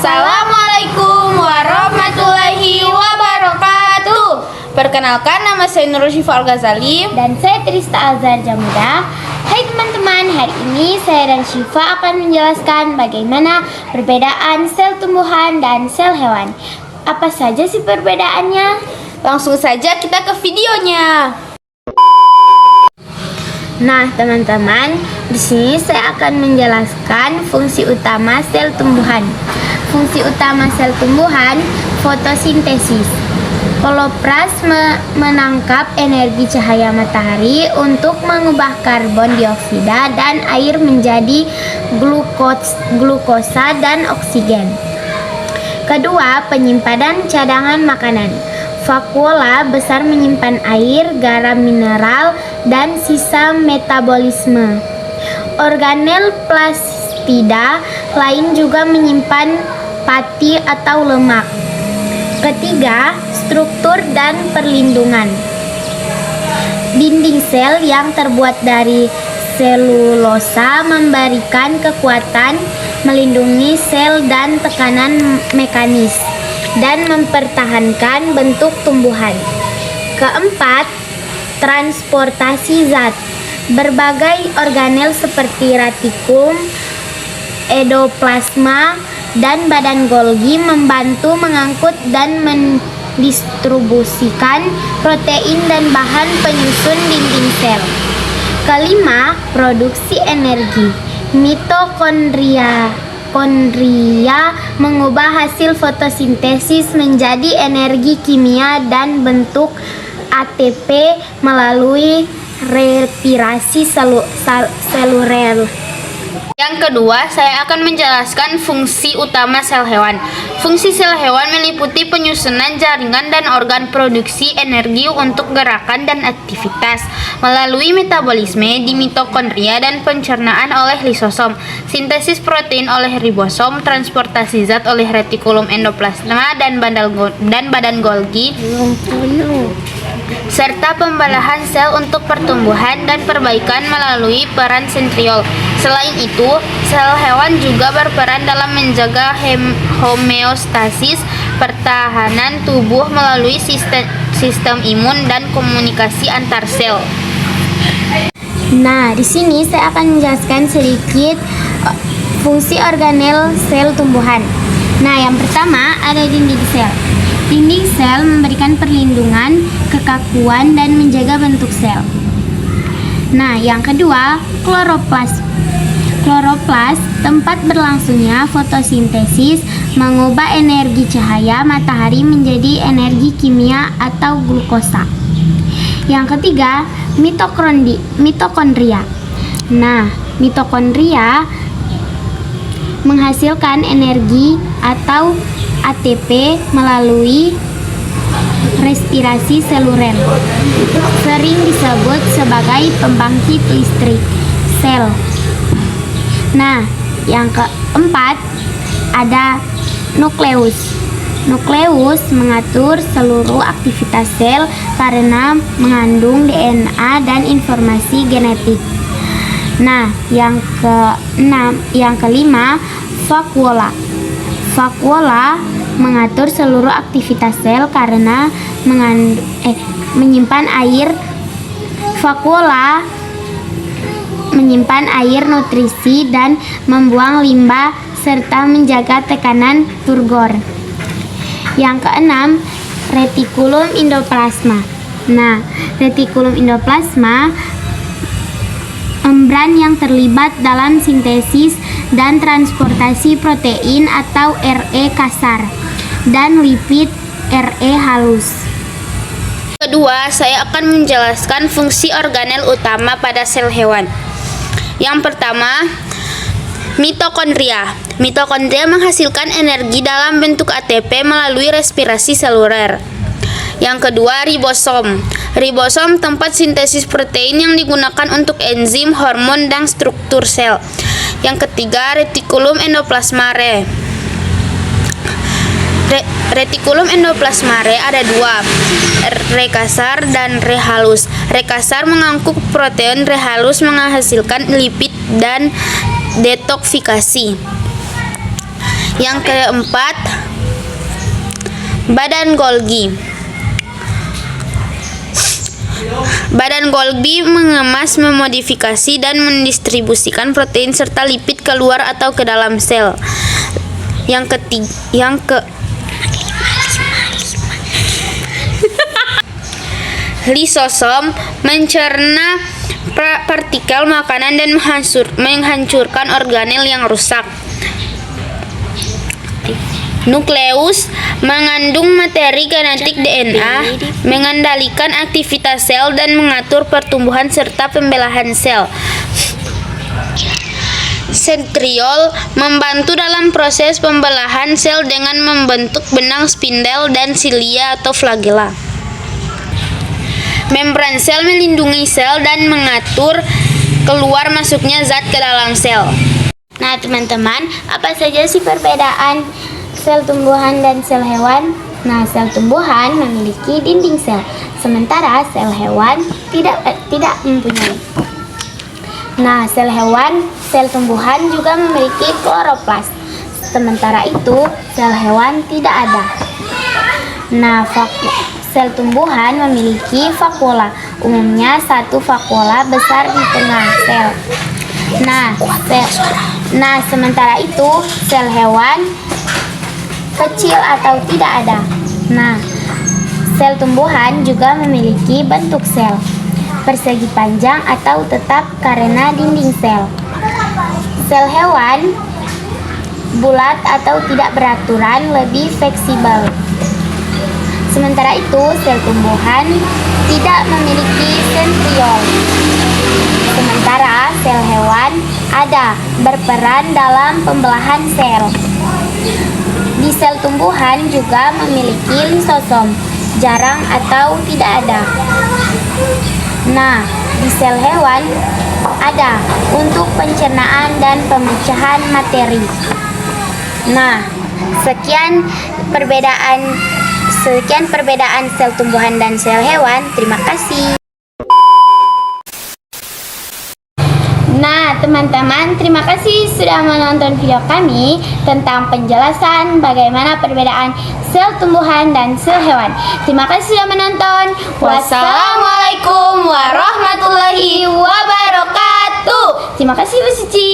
Assalamualaikum warahmatullahi wabarakatuh. Perkenalkan, nama saya Nurul Syifa Al-Ghazali. Dan saya Trista Azhar Jamuda. Hai teman-teman, hari ini saya dan Syifa akan menjelaskan bagaimana perbedaan sel tumbuhan dan sel hewan. Apa saja sih perbedaannya? Langsung saja kita ke videonya. Nah, teman-teman, di sini saya akan menjelaskan fungsi utama sel tumbuhan. Fungsi utama sel tumbuhan, fotosintesis. Kloroplast menangkap energi cahaya matahari untuk mengubah karbon dioksida dan air menjadi glukosa dan oksigen. Kedua, penyimpanan cadangan makanan. Vakuola besar menyimpan air, garam mineral, dan sisa metabolisme. Organel plastida lain juga menyimpan pati atau lemak. Ketiga, struktur dan perlindungan. Dinding sel yang terbuat dari selulosa memberikan kekuatan, melindungi sel dan tekanan mekanis, dan mempertahankan bentuk tumbuhan. Keempat, transportasi zat. Berbagai organel seperti retikulum, endoplasma, dan badan Golgi membantu mengangkut dan mendistribusikan protein dan bahan penyusun dinding sel. Kelima, produksi energi. Mitokondria mengubah hasil fotosintesis menjadi energi kimia dan bentuk ATP melalui respirasi seluler. Yang kedua, saya akan menjelaskan fungsi utama sel hewan. Fungsi sel hewan meliputi penyusunan jaringan dan organ produksi energi untuk gerakan dan aktivitas melalui metabolisme di mitokondria dan pencernaan oleh lisosom, sintesis protein oleh ribosom, transportasi zat oleh retikulum endoplasma dan badan Golgi, serta pembelahan sel untuk pertumbuhan dan perbaikan melalui peran sentriol. Selain itu, sel hewan juga berperan dalam menjaga homeostasis pertahanan tubuh melalui sistem imun dan komunikasi antar sel. Nah, di sini saya akan menjelaskan sedikit fungsi organel sel tumbuhan. Nah, yang pertama ada dinding sel. Dinding sel memberikan perlindungan, kekakuan, dan menjaga bentuk sel. Nah, yang kedua, kloroplas. Kloroplas, tempat berlangsungnya fotosintesis, mengubah energi cahaya matahari menjadi energi kimia atau glukosa. Yang ketiga, mitokondria. Nah, mitokondria menghasilkan energi atau ATP melalui respirasi seluler, sering disebut sebagai pembangkit listrik sel. Nah, yang keempat ada nukleus. Nukleus mengatur seluruh aktivitas sel karena mengandung DNA dan informasi genetik. Nah, yang kelima, vakuola. Vakuola mengatur seluruh aktivitas sel karena menyimpan air. Vakuola menyimpan air, nutrisi, dan membuang limbah serta menjaga tekanan turgor. Yang keenam, retikulum endoplasma. Nah, retikulum endoplasma membran yang terlibat dalam sintesis dan transportasi protein atau RE kasar dan lipid RE halus. Kedua, saya akan menjelaskan fungsi organel utama pada sel hewan. Yang pertama, mitokondria. Mitokondria menghasilkan energi dalam bentuk ATP melalui respirasi seluler. Yang kedua, ribosom. Ribosom tempat sintesis protein yang digunakan untuk enzim, hormon, dan struktur sel. Yang ketiga, retikulum endoplasmare. Retikulum endoplasmare ada dua, re kasar dan re halus. Re kasar mengangkut protein, re halus menghasilkan lipid dan detoksifikasi. Yang keempat, badan Golgi. Badan Golgi mengemas, memodifikasi, dan mendistribusikan protein serta lipid keluar atau ke dalam sel. Lisosom mencerna partikel makanan dan menghancurkan organel yang rusak. Nukleus mengandung materi genetik DNA, mengendalikan aktivitas sel dan mengatur pertumbuhan serta pembelahan sel. Sentriol membantu dalam proses pembelahan sel dengan membentuk benang spindel dan silia atau flagela. Membran sel melindungi sel dan mengatur keluar masuknya zat ke dalam sel. Nah, teman-teman, apa saja sih perbedaan sel tumbuhan dan sel hewan? Nah, sel tumbuhan memiliki dinding sel, sementara sel hewan tidak mempunyai. Nah, sel tumbuhan juga memiliki kloroplas. Sementara itu, sel hewan tidak ada. Nah, sel tumbuhan memiliki vakuola. Umumnya satu vakuola besar di tengah sel. Nah, sementara itu sel hewan kecil atau tidak ada. Nah, sel tumbuhan juga memiliki bentuk sel persegi panjang atau tetap karena dinding sel. Sel hewan bulat atau tidak beraturan, lebih fleksibel. Sementara itu, sel tumbuhan tidak memiliki sentriol. Sementara sel hewan ada, berperan dalam pembelahan sel. Di sel tumbuhan juga memiliki lisosom, jarang atau tidak ada. Nah, di sel hewan ada untuk pencernaan dan pemecahan materi. Nah, sekian perbedaan sel tumbuhan dan sel hewan. Terima kasih. Nah, teman-teman, terima kasih sudah menonton video kami tentang penjelasan bagaimana perbedaan sel tumbuhan dan sel hewan. Terima kasih sudah menonton. Wassalamualaikum warahmatullahi wabarakatuh. Terima kasih Bu Suci.